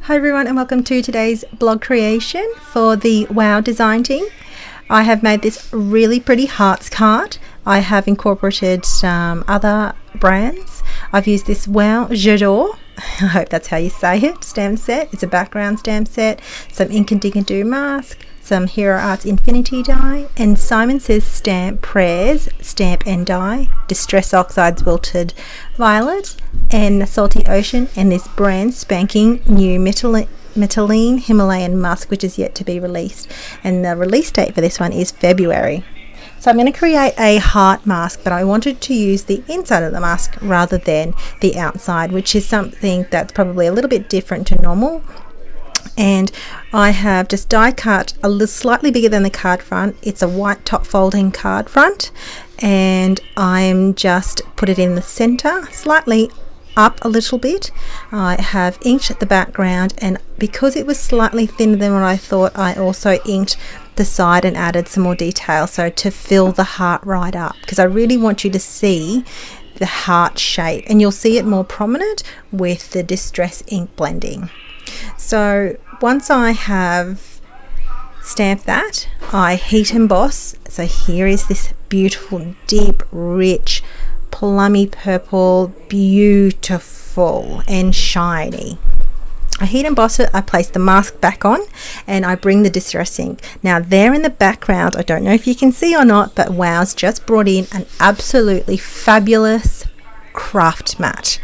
Hi everyone, and welcome to today's blog creation for the Wow Design team. I have made this really pretty hearts card. I have incorporated some other brands. I've used this Wow J'adore, I hope that's how you say it, stamp set. It's a background stamp set, some Inkadinkado mask, some Hero Arts Infinity die, and Simon Says Stamp Prayers stamp and die, Distress Oxides Wilted Violet, and Salty Ocean, and this brand spanking new Metalline Himalayan mask, which is yet to be released, and the release date for this one is February. So I'm going to create a heart mask, but I wanted to use the inside of the mask rather than the outside, which is something that's probably a little bit different to normal. And I have just die cut a little slightly bigger than the card front. It's a white top folding card front, and I'm just put it in the center, slightly up a little bit. I have inked the background, and because it was slightly thinner than what I thought, I also inked the side and added some more detail, so to fill the heart right up, because I really want you to see the heart shape, and you'll see it more prominent with the distress ink blending. So once I have stamped that, I heat emboss. So here is this beautiful, deep, rich, plummy purple, beautiful and shiny. I heat emboss it, I place the mask back on, and I bring the distress ink. Now there in the background, I don't know if you can see or not, but Wow's just brought in an absolutely fabulous craft mat.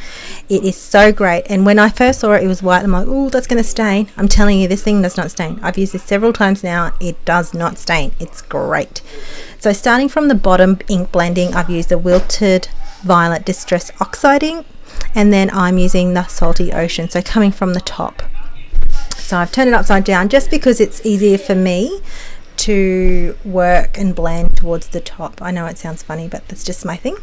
It is so great, and when I first saw it, it was white. I'm like, oh, that's going to stain. I'm telling you, this thing does not stain. I've used this several times now. It does not stain. It's great. So starting from the bottom ink blending, I've used the Wilted Violet Distress Oxide ink, and then I'm using the Salty Ocean, so coming from the top. So I've turned it upside down just because it's easier for me to work and blend towards the top. I know it sounds funny, but that's just my thing.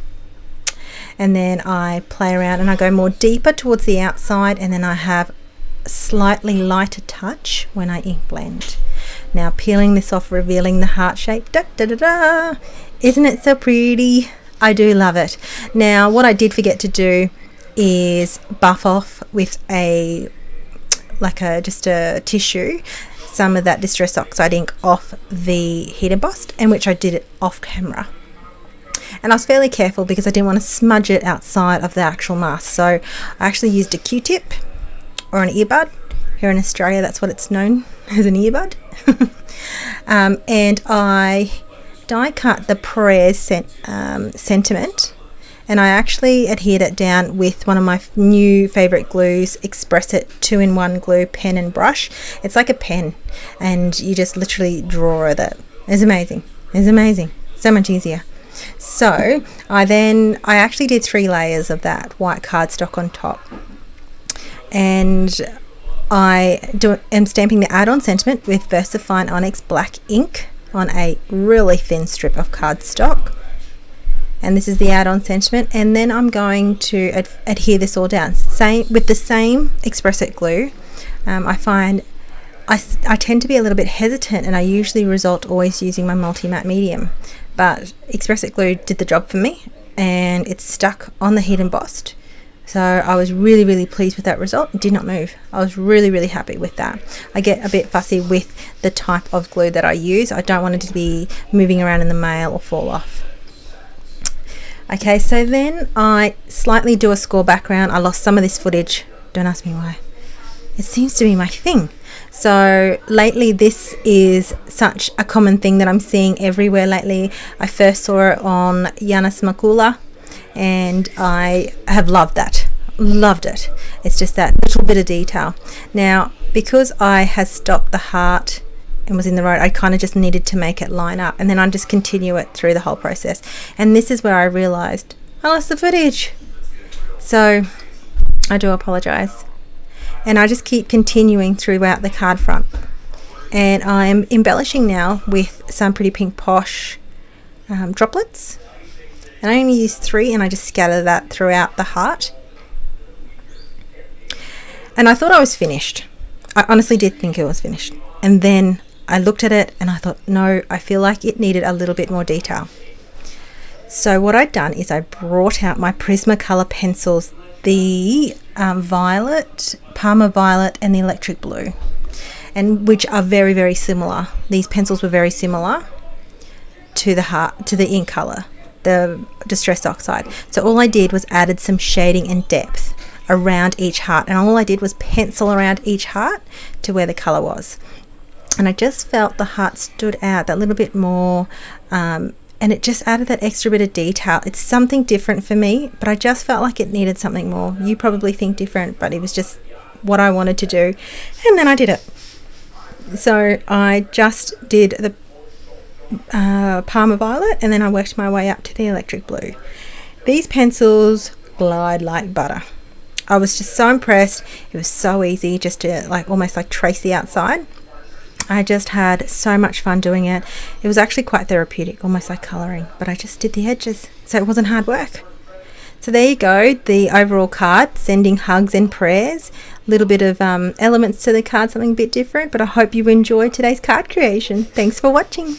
And then I play around and I go more deeper towards the outside, and then I have a slightly lighter touch when I ink blend. Now peeling this off, revealing the heart shape. Da, da, da, da. Isn't it so pretty? I do love it. Now what I did forget to do is buff off with just a tissue some of that Distress Oxide ink off the heat embossed, and which I did it off camera. And I was fairly careful because I didn't want to smudge it outside of the actual mask. So I actually used a Q-tip or an earbud. Here in Australia, that's what it's known as, an earbud. And I die cut the prayers sentiment, and I actually adhered it down with one of my new favorite glues, Express It 2-in-1 glue, pen and brush. It's like a pen, and you just literally draw with it. It's amazing. It's amazing. So much easier. So I actually did 3 layers of that white cardstock on top, and I am stamping the add-on sentiment with VersaFine Onyx black ink on a really thin strip of cardstock, and this is the add-on sentiment. And then I'm going to adhere this all down with the same Express It glue. I find I tend to be a little bit hesitant, and I usually result always using my multi-matte medium, but Express It glue did the job for me, and it's stuck on the heat embossed. So I was really pleased with that result. It did not move. I was really happy with that. I get a bit fussy with the type of glue that I use. I don't want it to be moving around in the mail or fall off. Okay, so then I slightly do a score background. I lost some of this footage. Don't ask me why. It seems to be my thing. So lately this is such a common thing that I'm seeing everywhere lately. I first saw it on Yanis Makula, and I have loved that. Loved it. It's just that little bit of detail. Now because I had stopped the heart and was in the road, I kind of just needed to make it line up, and then I just continue it through the whole process. And this is where I realized I lost the footage. So I do apologize. And I just keep continuing throughout the card front, and I am embellishing now with some pretty pink posh droplets, and I only use 3, and I just scatter that throughout the heart. And I thought I was finished. I honestly did think it was finished, and then I looked at it and I thought, no, I feel like it needed a little bit more detail. So what I'd done is I brought out my Prismacolor pencils the violet, Parma Violet, and the electric blue, and which are very, very similar. These pencils were very similar to the ink color, the Distressed Oxide. So all I did was added some shading and depth around each heart, and all I did was pencil around each heart to where the color was. And I just felt the heart stood out that little bit more, and it just added that extra bit of detail. It's something different for me, but I just felt like it needed something more. You probably think different, but it was just what I wanted to do, and then I did it. So I just did the Parma Violet, and then I worked my way up to the electric blue. These pencils glide like butter. I was just so impressed. It was so easy just to almost trace the outside. I just had so much fun doing it. It was actually quite therapeutic, almost like colouring, but I just did the edges, so it wasn't hard work. So there you go, the overall card, sending hugs and prayers. A little bit of elements to the card, something a bit different, but I hope you enjoyed today's card creation. Thanks for watching.